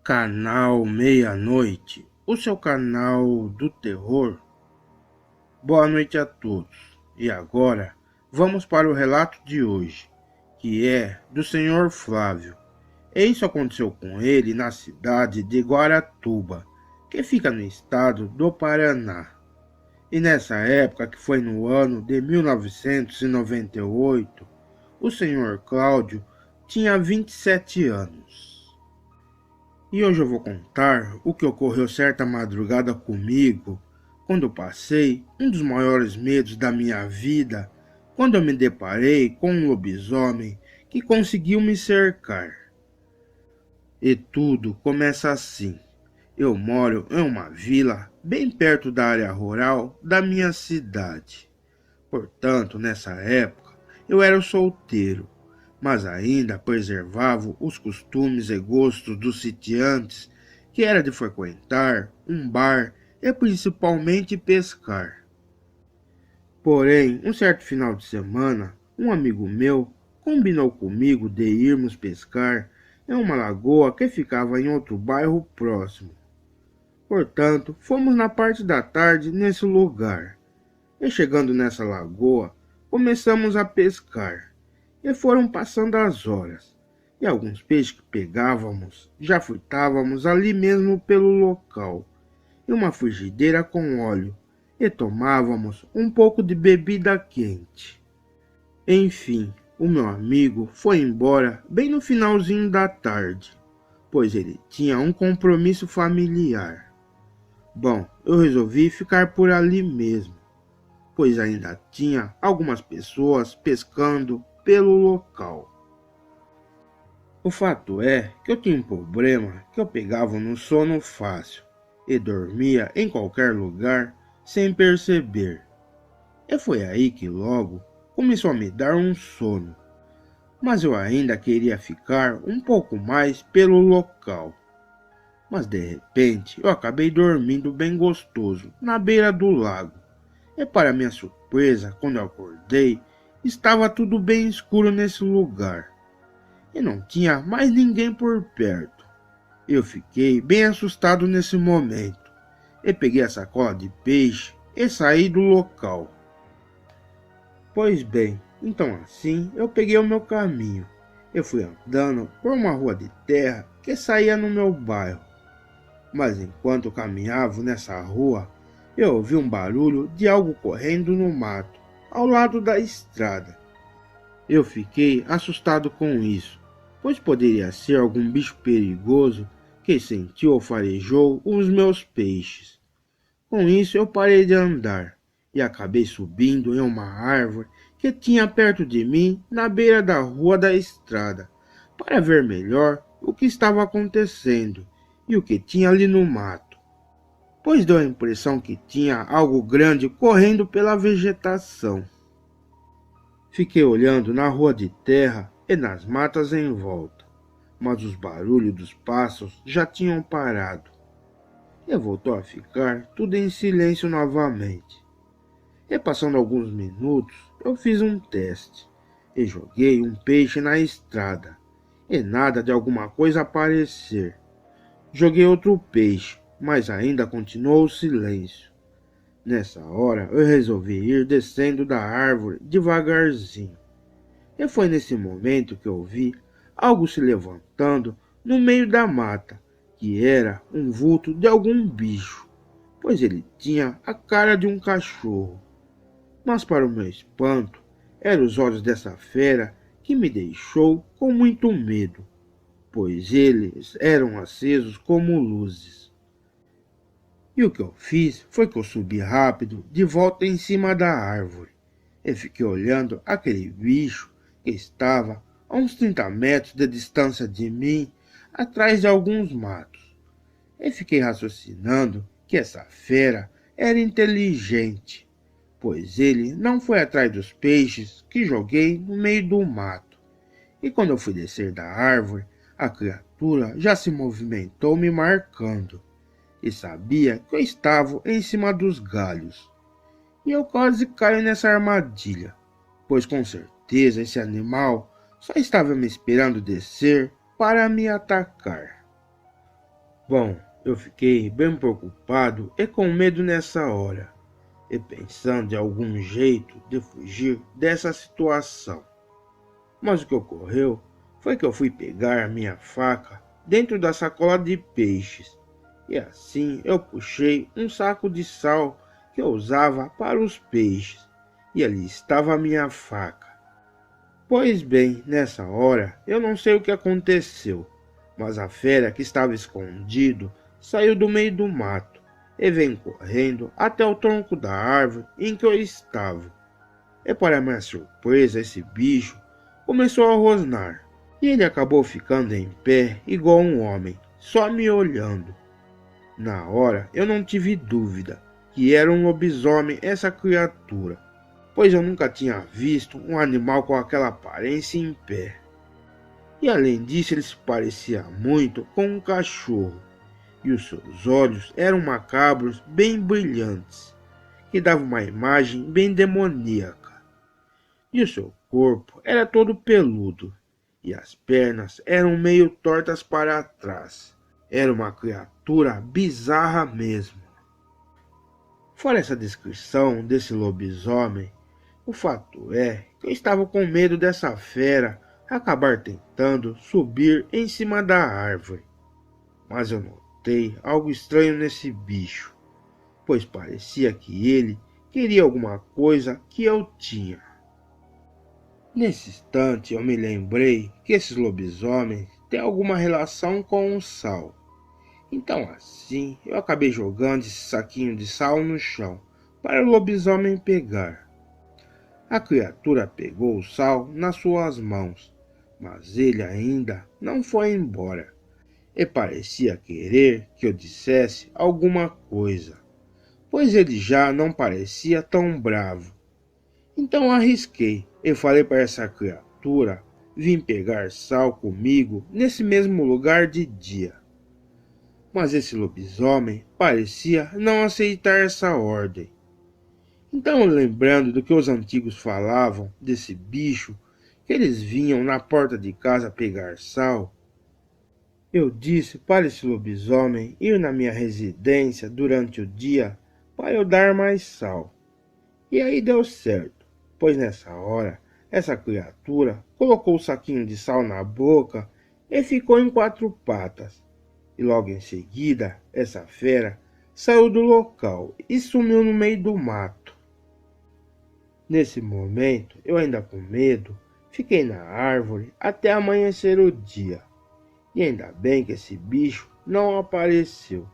Canal Meia-Noite, o seu canal do terror. Boa noite a todos. E agora, vamos para o relato de hoje, que é do Sr. Flávio. E isso aconteceu com ele na cidade de Guaratuba, que fica no estado do Paraná. E nessa época, que foi no ano de 1998, o Sr. Cláudio tinha 27 anos. E hoje eu vou contar o que ocorreu certa madrugada comigo, quando eu passei um dos maiores medos da minha vida, quando eu me deparei com um lobisomem que conseguiu me cercar. E tudo começa assim. Eu moro em uma vila bem perto da área rural da minha cidade. Portanto, nessa época, eu era solteiro, mas ainda preservava os costumes e gostos dos sitiantes, que era de frequentar um bar e principalmente pescar. Porém, um certo final de semana, um amigo meu combinou comigo de irmos pescar em uma lagoa que ficava em outro bairro próximo. Portanto, fomos na parte da tarde nesse lugar. E chegando nessa lagoa, começamos a pescar. E foram passando as horas. E alguns peixes que pegávamos, já fritávamos ali mesmo pelo local. E uma frigideira com óleo. E tomávamos um pouco de bebida quente. Enfim, o meu amigo foi embora bem no finalzinho da tarde, pois ele tinha um compromisso familiar. Bom, eu resolvi ficar por ali mesmo, pois ainda tinha algumas pessoas pescando pelo local. O fato é que eu tinha um problema, que eu pegava no sono fácil e dormia em qualquer lugar sem perceber. E foi aí que logo começou a me dar um sono, mas eu ainda queria ficar um pouco mais pelo local. Mas de repente eu acabei dormindo bem gostoso na beira do lago. E para minha surpresa, quando eu acordei, estava tudo bem escuro nesse lugar. E não tinha mais ninguém por perto. Eu fiquei bem assustado nesse momento. E peguei a sacola de peixe e saí do local. Pois bem, então assim eu peguei o meu caminho. Eu fui andando por uma rua de terra que saía no meu bairro. Mas enquanto eu caminhava nessa rua, eu ouvi um barulho de algo correndo no mato, ao lado da estrada. Eu fiquei assustado com isso, pois poderia ser algum bicho perigoso que sentiu ou farejou os meus peixes. Com isso eu parei de andar e acabei subindo em uma árvore que tinha perto de mim na beira da rua da estrada, para ver melhor o que estava acontecendo e o que tinha ali no mato, pois deu a impressão que tinha algo grande correndo pela vegetação. Fiquei olhando na rua de terra e nas matas em volta, mas os barulhos dos pássaros já tinham parado. E voltou a ficar tudo em silêncio novamente. E passando alguns minutos, eu fiz um teste e joguei um peixe na estrada, e nada de alguma coisa aparecer. Joguei outro peixe, mas ainda continuou o silêncio. Nessa hora, eu resolvi ir descendo da árvore devagarzinho. E foi nesse momento que eu vi algo se levantando no meio da mata, que era um vulto de algum bicho, pois ele tinha a cara de um cachorro. Mas para o meu espanto, eram os olhos dessa fera que me deixou com muito medo, pois eles eram acesos como luzes. E o que eu fiz foi que eu subi rápido de volta em cima da árvore e fiquei olhando aquele bicho que estava a uns 30 metros de distância de mim, atrás de alguns matos. E fiquei raciocinando que essa fera era inteligente, pois ele não foi atrás dos peixes que joguei no meio do mato. E quando eu fui descer da árvore, a criatura já se movimentou me marcando, e sabia que eu estava em cima dos galhos. E eu quase caio nessa armadilha, pois com certeza esse animal só estava me esperando descer para me atacar. Bom, eu fiquei bem preocupado e com medo nessa hora, e pensando de algum jeito de fugir dessa situação. Mas o que ocorreu foi que eu fui pegar a minha faca dentro da sacola de peixes, e assim eu puxei um saco de sal que eu usava para os peixes, e ali estava a minha faca. Pois bem, nessa hora eu não sei o que aconteceu, mas a fera que estava escondido saiu do meio do mato e veio correndo até o tronco da árvore em que eu estava. E para minha surpresa, esse bicho começou a rosnar, e ele acabou ficando em pé igual um homem, só me olhando. Na hora eu não tive dúvida que era um lobisomem essa criatura, pois eu nunca tinha visto um animal com aquela aparência em pé. E além disso ele se parecia muito com um cachorro, e os seus olhos eram macabros bem brilhantes, que davam uma imagem bem demoníaca. E o seu corpo era todo peludo, e as pernas eram meio tortas para trás. Era uma criatura bizarra mesmo. Fora essa descrição desse lobisomem, o fato é que eu estava com medo dessa fera acabar tentando subir em cima da árvore. Mas eu notei algo estranho nesse bicho, pois parecia que ele queria alguma coisa que eu tinha. Nesse instante eu me lembrei que esses lobisomens têm alguma relação com o sal. Então assim eu acabei jogando esse saquinho de sal no chão para o lobisomem pegar. A criatura pegou o sal nas suas mãos, mas ele ainda não foi embora, e parecia querer que eu dissesse alguma coisa, pois ele já não parecia tão bravo. Então arrisquei e falei para essa criatura vir pegar sal comigo nesse mesmo lugar de dia. Mas esse lobisomem parecia não aceitar essa ordem. Então, lembrando do que os antigos falavam desse bicho, que eles vinham na porta de casa pegar sal, eu disse para esse lobisomem ir na minha residência durante o dia para eu dar mais sal. E aí deu certo, pois nessa hora essa criatura colocou o saquinho de sal na boca e ficou em quatro patas. E logo em seguida, essa fera saiu do local e sumiu no meio do mato. Nesse momento, eu ainda com medo, fiquei na árvore até amanhecer o dia. E ainda bem que esse bicho não apareceu.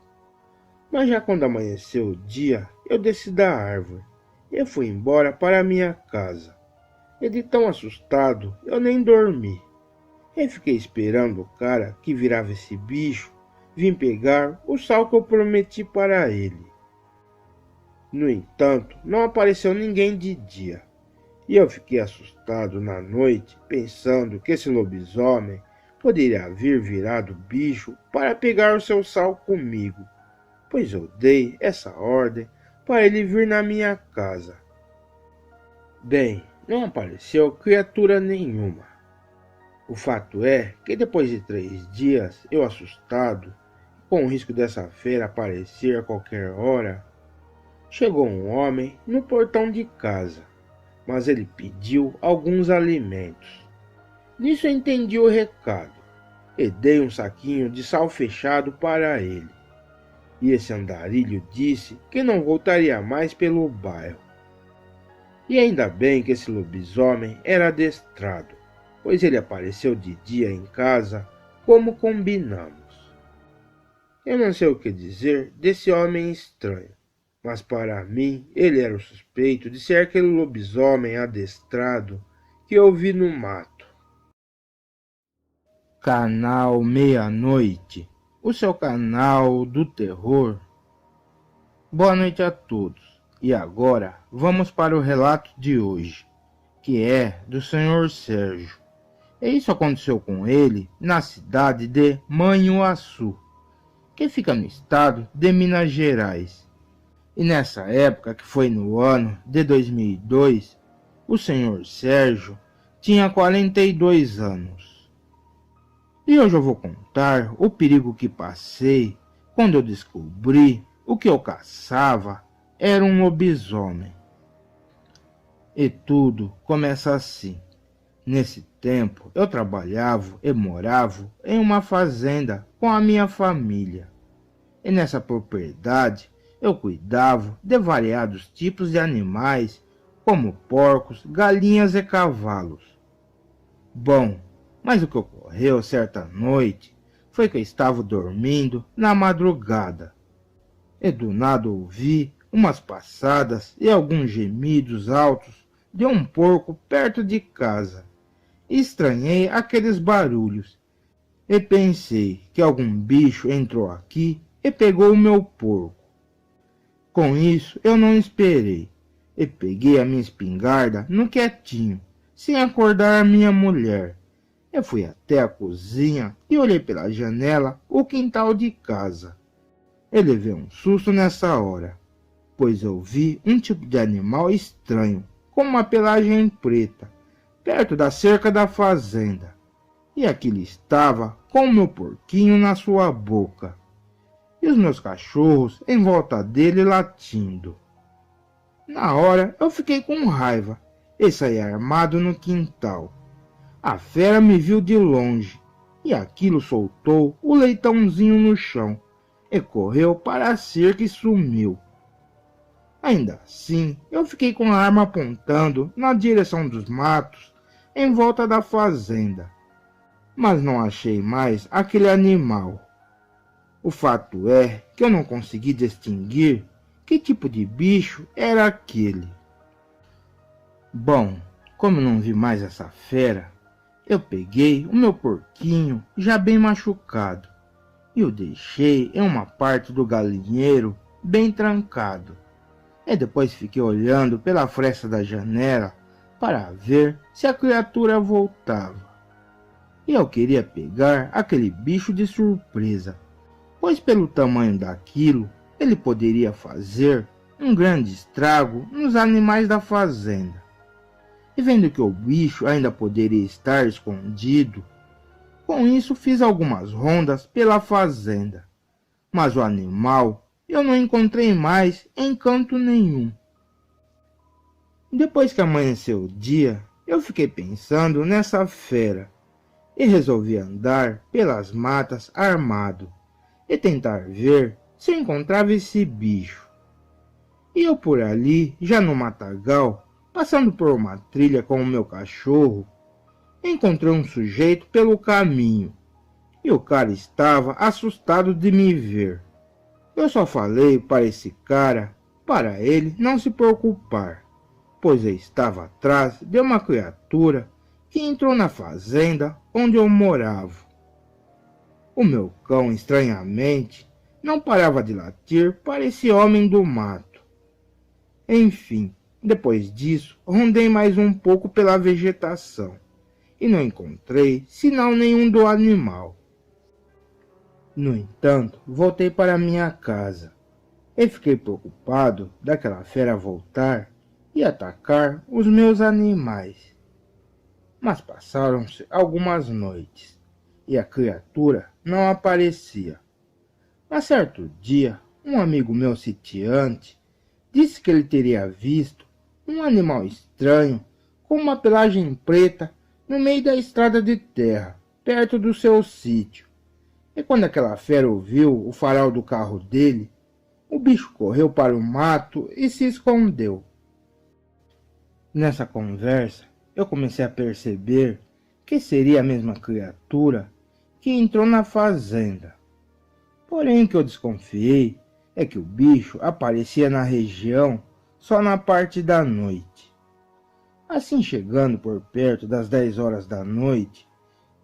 Mas já quando amanheceu o dia, eu desci da árvore e fui embora para minha casa. E de tão assustado, eu nem dormi. E fiquei esperando o cara que virava esse bicho vir pegar o sal que eu prometi para ele. No entanto, não apareceu ninguém de dia, e eu fiquei assustado na noite, pensando que esse lobisomem poderia vir virado bicho para pegar o seu sal comigo, pois eu dei essa ordem para ele vir na minha casa. Bem, não apareceu criatura nenhuma. O fato é que depois de 3 dias, eu assustado, com o risco dessa feira aparecer a qualquer hora, chegou um homem no portão de casa, mas ele pediu alguns alimentos. Nisso eu entendi o recado e dei um saquinho de sal fechado para ele. E esse andarilho disse que não voltaria mais pelo bairro. E ainda bem que esse lobisomem era adestrado, pois ele apareceu de dia em casa, como combinamos. Eu não sei o que dizer desse homem estranho, mas para mim ele era o suspeito de ser aquele lobisomem adestrado que eu vi no mato. Canal Meia-Noite, o seu canal do terror. Boa noite a todos. E agora vamos para o relato de hoje, que é do Sr. Sérgio. E isso aconteceu com ele na cidade de Manhuaçu, que fica no estado de Minas Gerais. E nessa época, que foi no ano de 2002, o Sr. Sérgio tinha 42 anos. E hoje eu vou contar o perigo que passei Quando eu descobri o que eu caçava era um lobisomem. E tudo começa assim. Nesse tempo, eu trabalhava e morava em uma fazenda com a minha família. E nessa propriedade, eu cuidava de variados tipos de animais, como porcos, galinhas e cavalos. Bom, mas o que ocorreu certa noite foi que eu estava dormindo na madrugada. E do nada ouvi umas passadas e alguns gemidos altos de um porco perto de casa. Estranhei aqueles barulhos e pensei que algum bicho entrou aqui e pegou o meu porco. Com isso, eu não esperei e peguei a minha espingarda no quietinho, sem acordar a minha mulher. Eu fui até a cozinha e olhei pela janela o quintal de casa. Eu levei um susto nessa hora, pois eu vi um tipo de animal estranho, com uma pelagem preta, perto da cerca da fazenda. E aquilo estava com o meu porquinho na sua boca, e os meus cachorros em volta dele latindo. Na hora eu fiquei com raiva e saí armado no quintal. A fera me viu de longe, e aquilo soltou o leitãozinho no chão, e correu para a cerca e sumiu. Ainda assim, eu fiquei com a arma apontando na direção dos matos em volta da fazenda, mas não achei mais aquele animal. O fato é que eu não consegui distinguir que tipo de bicho era aquele. Bom, como eu não vi mais essa fera, eu peguei o meu porquinho já bem machucado e o deixei em uma parte do galinheiro bem trancado. E depois fiquei olhando pela fresta da janela para ver se a criatura voltava. E eu queria pegar aquele bicho de surpresa, pois pelo tamanho daquilo, ele poderia fazer um grande estrago nos animais da fazenda. E vendo que o bicho ainda poderia estar escondido, com isso fiz algumas rondas pela fazenda, mas o animal eu não encontrei mais em canto nenhum. Depois que amanheceu o dia, eu fiquei pensando nessa fera e resolvi andar pelas matas armado e tentar ver se eu encontrava esse bicho. E eu por ali, já no matagal, passando por uma trilha com o meu cachorro, encontrei um sujeito pelo caminho e o cara estava assustado de me ver. Eu só falei para esse cara, para ele não se preocupar, pois eu estava atrás de uma criatura que entrou na fazenda onde eu morava. O meu cão, estranhamente, não parava de latir para esse homem do mato. Enfim, depois disso, rondei mais um pouco pela vegetação e não encontrei sinal nenhum do animal. No entanto, voltei para minha casa e fiquei preocupado daquela fera voltar e atacar os meus animais. Mas passaram-se algumas noites e a criatura não aparecia. Mas certo dia, um amigo meu sitiante disse que ele teria visto um animal estranho com uma pelagem preta no meio da estrada de terra, perto do seu sítio. E quando aquela fera ouviu o farol do carro dele, o bicho correu para o mato e se escondeu. Nessa conversa, eu comecei a perceber que seria a mesma criatura que entrou na fazenda. Porém, o que eu desconfiei é que o bicho aparecia na região só na parte da noite. Assim, chegando por perto das 10 horas da noite,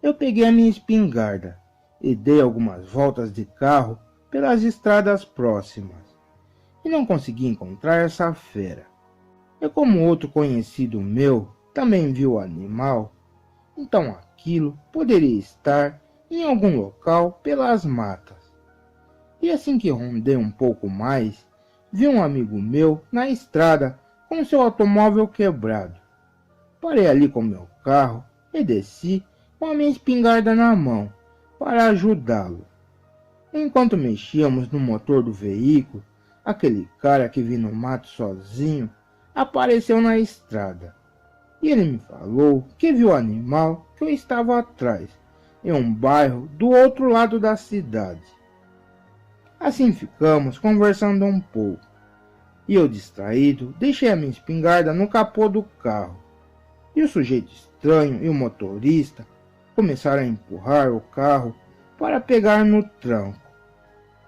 eu peguei a minha espingarda e dei algumas voltas de carro pelas estradas próximas, e não consegui encontrar essa fera. E como outro conhecido meu também viu o animal, então aquilo poderia estar em algum local pelas matas. E assim que rondei um pouco mais, vi um amigo meu na estrada com seu automóvel quebrado. Parei ali com meu carro e desci com a minha espingarda na mão para ajudá-lo. Enquanto mexíamos no motor do veículo, aquele cara que vinha no mato sozinho apareceu na estrada. E ele me falou que viu o animal que eu estava atrás, em um bairro do outro lado da cidade. Assim ficamos conversando um pouco, e eu, distraído, deixei a minha espingarda no capô do carro. E o sujeito estranho e o motorista começaram a empurrar o carro para pegar no tranco.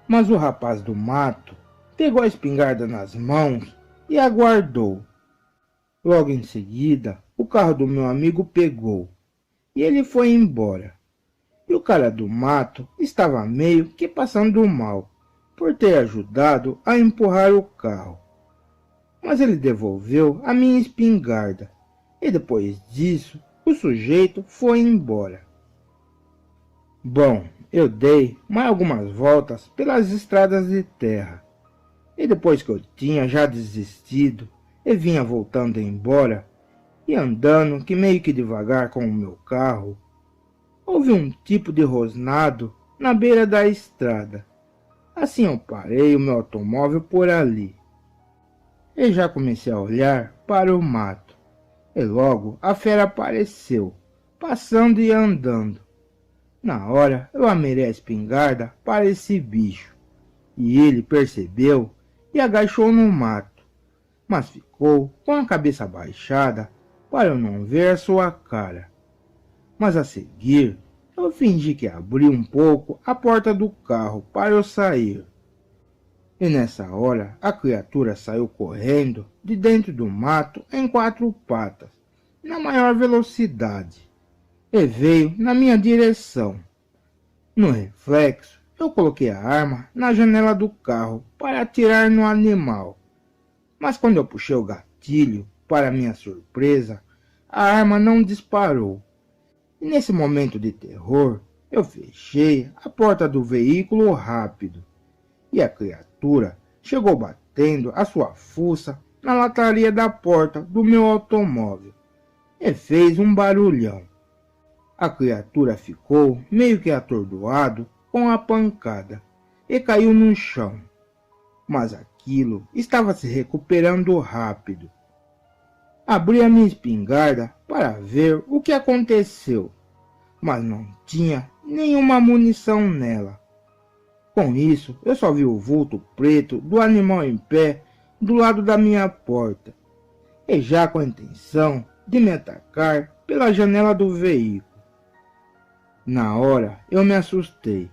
Mas o rapaz do mato pegou a espingarda nas mãos e aguardou. Logo em seguida, o carro do meu amigo pegou e ele foi embora. E o cara do mato estava meio que passando mal por ter ajudado a empurrar o carro. Mas ele devolveu a minha espingarda e depois disso o sujeito foi embora. Bom, eu dei mais algumas voltas pelas estradas de terra e depois que eu tinha já desistido e vinha voltando embora e andando que meio que devagar com o meu carro, houve um tipo de rosnado na beira da estrada. Assim eu parei o meu automóvel por ali e já comecei a olhar para o mato. E logo a fera apareceu, passando e andando. Na hora eu amirei a espingarda para esse bicho, e ele percebeu e agachou no mato, mas ficou com a cabeça baixada para eu não ver a sua cara. Mas a seguir eu fingi que abri um pouco a porta do carro para eu sair. E nessa hora a criatura saiu correndo de dentro do mato em 4 patas, na maior velocidade, e veio na minha direção. No reflexo, eu coloquei a arma na janela do carro para atirar no animal. Mas quando eu puxei o gatilho, para minha surpresa, a arma não disparou. E nesse momento de terror, eu fechei a porta do veículo rápido. E a criatura chegou batendo a sua fuça na lataria da porta do meu automóvel e fez um barulhão. A criatura ficou meio que atordoado com a pancada e caiu no chão. Mas aquilo estava se recuperando rápido. Abri a minha espingarda para ver o que aconteceu, mas não tinha nenhuma munição nela. Com isso, eu só vi o vulto preto do animal em pé do lado da minha porta, e já com a intenção de me atacar pela janela do veículo. Na hora, eu me assustei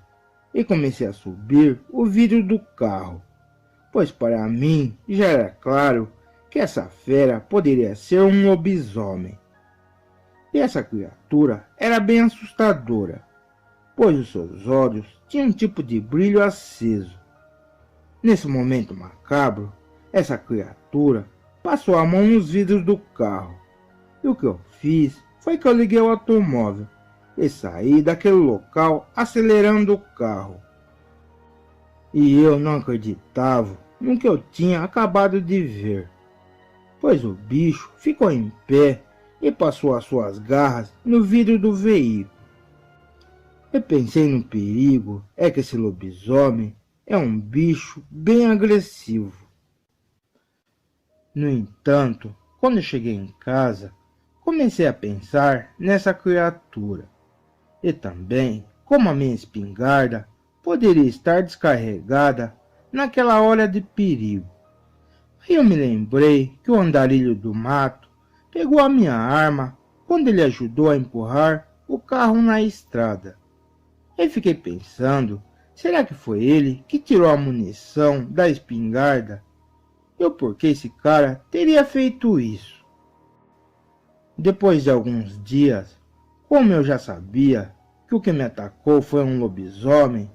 e comecei a subir o vidro do carro, pois para mim já era claro que essa fera poderia ser um lobisomem. E essa criatura era bem assustadora, pois os seus olhos tinham um tipo de brilho aceso. Nesse momento macabro, essa criatura passou a mão nos vidros do carro, e o que eu fiz foi que eu liguei o automóvel e saí daquele local acelerando o carro. E eu não acreditava no que eu tinha acabado de ver, pois o bicho ficou em pé e passou as suas garras no vidro do veículo. Eu pensei no perigo que esse lobisomem é um bicho bem agressivo. No entanto, quando eu cheguei em casa, comecei a pensar nessa criatura e também como a minha espingarda poderia estar descarregada naquela hora de perigo. Aí eu me lembrei que o andarilho do mato pegou a minha arma quando ele ajudou a empurrar o carro na estrada. E fiquei pensando, será que foi ele que tirou a munição da espingarda? E o porquê esse cara teria feito isso? Depois de alguns dias, como eu já sabia que o que me atacou foi um lobisomem,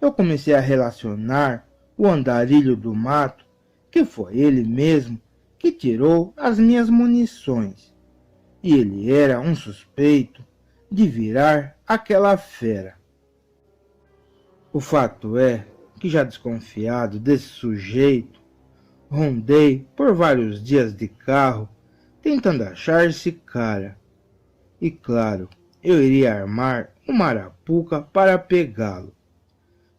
eu comecei a relacionar o andarilho do mato, que foi ele mesmo que tirou as minhas munições. E ele era um suspeito de virar aquela fera. O fato é que, já desconfiado desse sujeito, rondei por vários dias de carro tentando achar esse cara. E claro, eu iria armar uma arapuca para pegá-lo.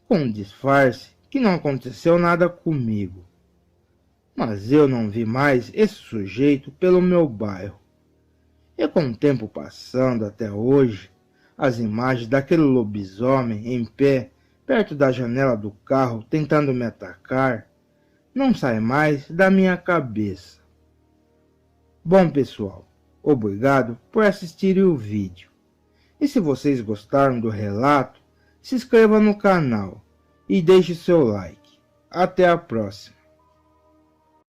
com um disfarce que não aconteceu nada comigo. Mas eu não vi mais esse sujeito pelo meu bairro. E com o tempo passando até hoje, as imagens daquele lobisomem em pé perto da janela do carro tentando me atacar não saem mais da minha cabeça. Bom, pessoal, obrigado por assistirem o vídeo. E se vocês gostaram do relato, se inscreva no canal e deixe seu like. Até a próxima.